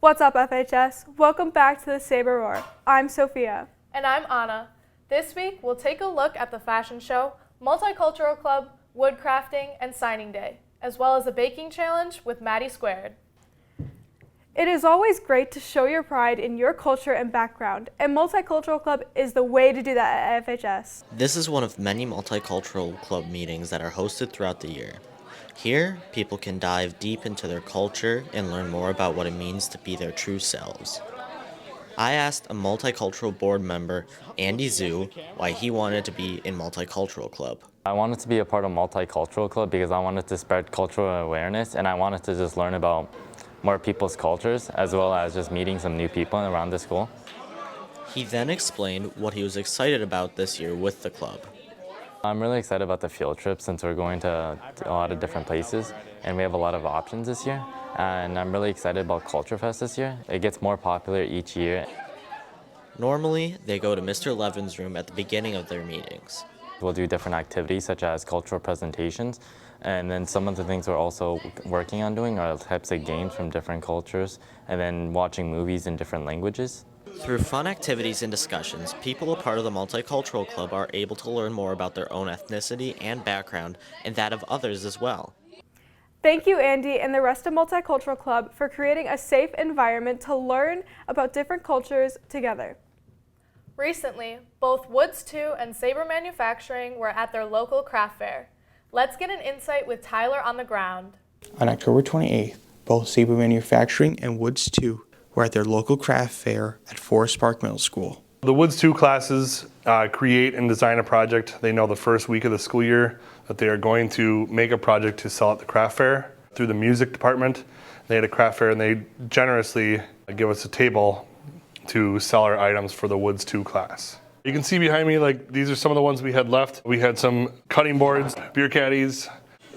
What's up, FHS? Welcome back to the Saber Roar. I'm Sophia. And I'm Anna. This week, we'll take a look at the fashion show, Multicultural Club, woodcrafting, and signing day, as well as a baking challenge with Maddie Squared. It is always great to show your pride in your culture and background, and Multicultural Club is the way to do that at FHS. This is one of many Multicultural Club meetings that are hosted throughout the year. Here, people can dive deep into their culture and learn more about what it means to be their true selves. I asked a Multicultural board member, Andy Zhu, why he wanted to be in Multicultural Club. I wanted to be a part of Multicultural Club because I wanted to spread cultural awareness, and I wanted to just learn about more people's cultures, as well as just meeting some new people around the school. He then explained what he was excited about this year with the club. I'm really excited about the field trip since we're going to a lot of different places and we have a lot of options this year. And I'm really excited about Culture Fest this year. It gets more popular each year. Normally, they go to Mr. Levin's room at the beginning of their meetings. We'll do different activities such as cultural presentations, and then some of the things we're also working on doing are types of games from different cultures, and then watching movies in different languages. Through fun activities and discussions, people a part of the Multicultural Club are able to learn more about their own ethnicity and background, and that of others as well. Thank you, Andy, and the rest of Multicultural Club for creating a safe environment to learn about different cultures together. Recently, both Woods 2 and Saber Manufacturing were at their local craft fair. Let's get an insight with Tyler on the ground. On October 28th, both Saber Manufacturing and Woods 2 were at their local craft fair at Forest Park Middle School. The Woods 2 classes create and design a project. They know the first week of the school year that they are going to make a project to sell at the craft fair. Through the music department, they had a craft fair and they generously give us a table to sell our items for the Woods 2 class. You can see behind me, like, these are some of the ones we had left. We had some cutting boards, beer caddies,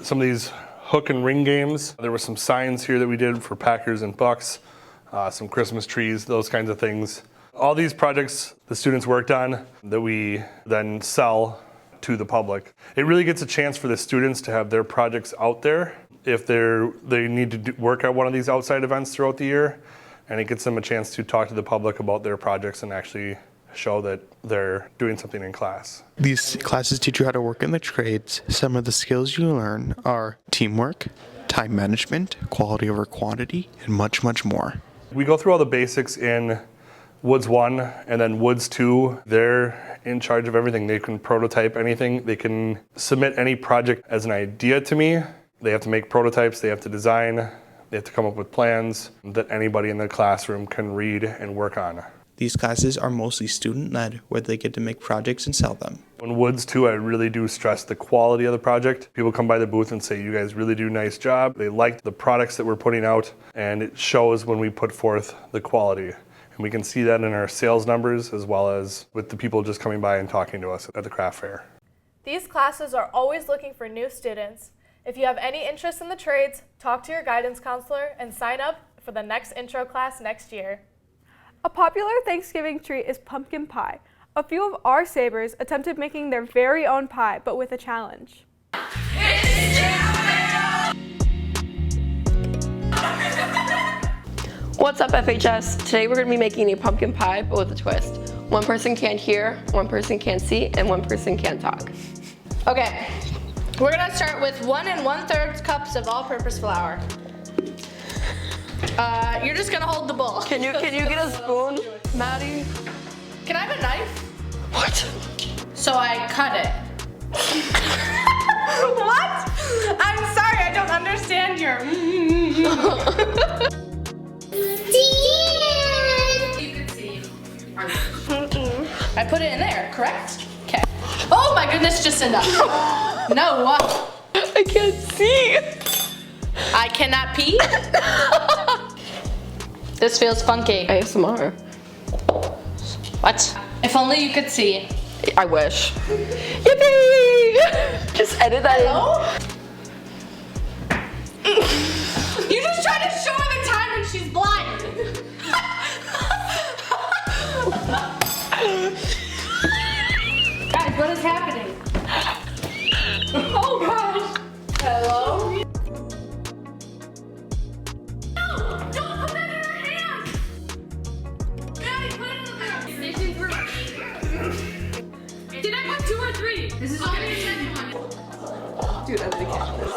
some of these hook and ring games. There were some signs here that we did for Packers and Bucks, some Christmas trees, those kinds of things. All these projects the students worked on that we then sell to the public. It really gets a chance for the students to have their projects out there if they need to work at one of these outside events throughout the year, and it gets them a chance to talk to the public about their projects and actually show that they're doing something in class. These classes teach you how to work in the trades. Some of the skills you learn are teamwork, time management, quality over quantity, and much, much more. We go through all the basics in Woods 1 and then Woods 2. They're in charge of everything. They can prototype anything. They can submit any project as an idea to me. They have to make prototypes. They have to design. They have to come up with plans that anybody in the classroom can read and work on. These classes are mostly student-led, where they get to make projects and sell them. In Woods 2, I really do stress the quality of the project. People come by the booth and say, you guys really do a nice job. They like the products that we're putting out, and it shows when we put forth the quality. And we can see that in our sales numbers as well as with the people just coming by and talking to us at the craft fair. These classes are always looking for new students. If you have any interest in the trades, talk to your guidance counselor and sign up for the next intro class next year. A popular Thanksgiving treat is pumpkin pie. A few of our Sabers attempted making their very own pie, but with a challenge. What's up, FHS? Today we're going to be making a pumpkin pie, but with a twist. One person can't hear, one person can't see, and one person can't talk. Okay, we're going to start with 1 1/3 cups of all-purpose flour. You're just gonna hold the bowl. Can you get a spoon, Maddie? Can I have a knife? What? So I cut it. What? I'm sorry, I don't understand your. You can see. I put it in there, correct? Okay. Oh my goodness, just enough. No, what? I can't see. I cannot pee? This feels funky. ASMR. What? If only you could see. I wish. Yippee! Just edit that in. You just tried to show her the time when she's blind. Guys, what is happening? Oh gosh. Hello? No, don't put that in her hand. This is only the second one. Dude, I'm gonna catch this.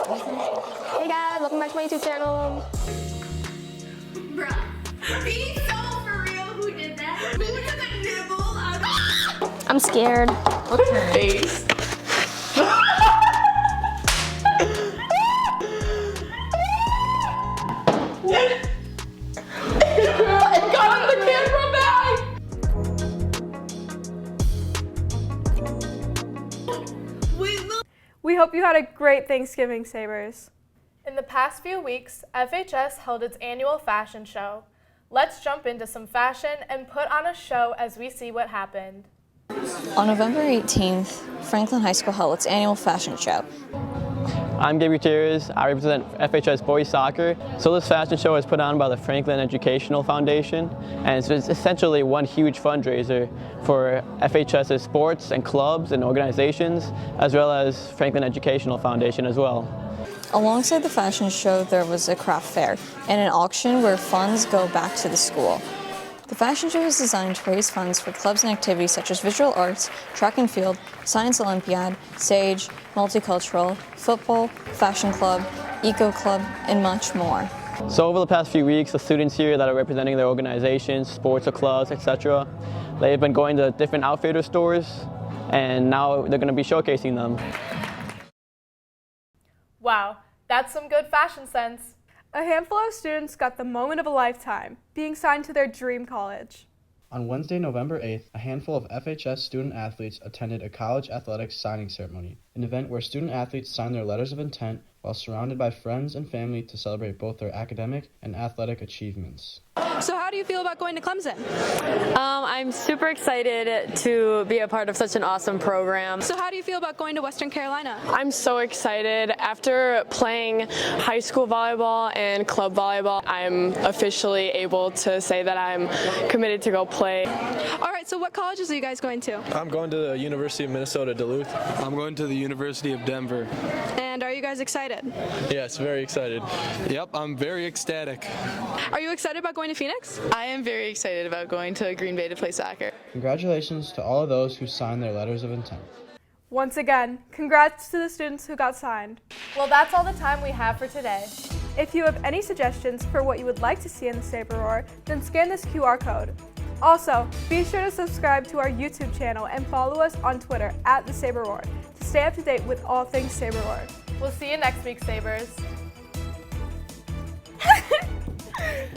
Hey guys, welcome back to my YouTube channel. Bruh. Be so for real, who did that? Who took a nibble out of I'm scared. Look at her face. I got the camera back! We hope you had a great Thanksgiving, Sabers. In the past few weeks, FHS held its annual fashion show. Let's jump into some fashion and put on a show as we see what happened. On November 18th, Franklin High School held its annual fashion show. I'm Gabe Gutierrez. I represent FHS Boys Soccer. So this fashion show is put on by the Franklin Educational Foundation, and it's essentially one huge fundraiser for FHS's sports and clubs and organizations, as well as Franklin Educational Foundation as well. Alongside the fashion show, there was a craft fair and an auction where funds go back to the school. The fashion show is designed to raise funds for clubs and activities such as visual arts, track and field, science olympiad, sage, multicultural, football, fashion club, eco club, and much more. So over the past few weeks, the students here that are representing their organizations, sports or clubs, etc., they've been going to different outfitter stores, and now they're going to be showcasing them. Wow, that's some good fashion sense. A handful of students got the moment of a lifetime, being signed to their dream college. On Wednesday, November 8th, a handful of FHS student athletes attended a college athletics signing ceremony, an event where student athletes signed their letters of intent while surrounded by friends and family to celebrate both their academic and athletic achievements. So how do you feel about going to Clemson? I'm super excited to be a part of such an awesome program. So how do you feel about going to Western Carolina? I'm so excited. After playing high school volleyball and club volleyball, I'm officially able to say that I'm committed to go play. All right, so what colleges are you guys going to? I'm going to the University of Minnesota, Duluth. I'm going to the University of Denver. And are you guys excited? Yes, very excited. Yep, I'm very ecstatic. Are you excited about going to Phoenix? I am very excited about going to Green Bay to play soccer. Congratulations to all of those who signed their letters of intent. Once again, congrats to the students who got signed. Well, that's all the time we have for today. If you have any suggestions for what you would like to see in the Saber Roar, then scan this QR code. Also, be sure to subscribe to our YouTube channel and follow us on Twitter @the Saber Roar to stay up to date with all things Saber Roar. We'll see you next week, Sabers.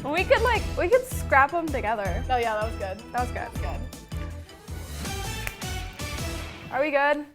We could scrap them together. Oh yeah, that was good. That was good. Good. Are we good?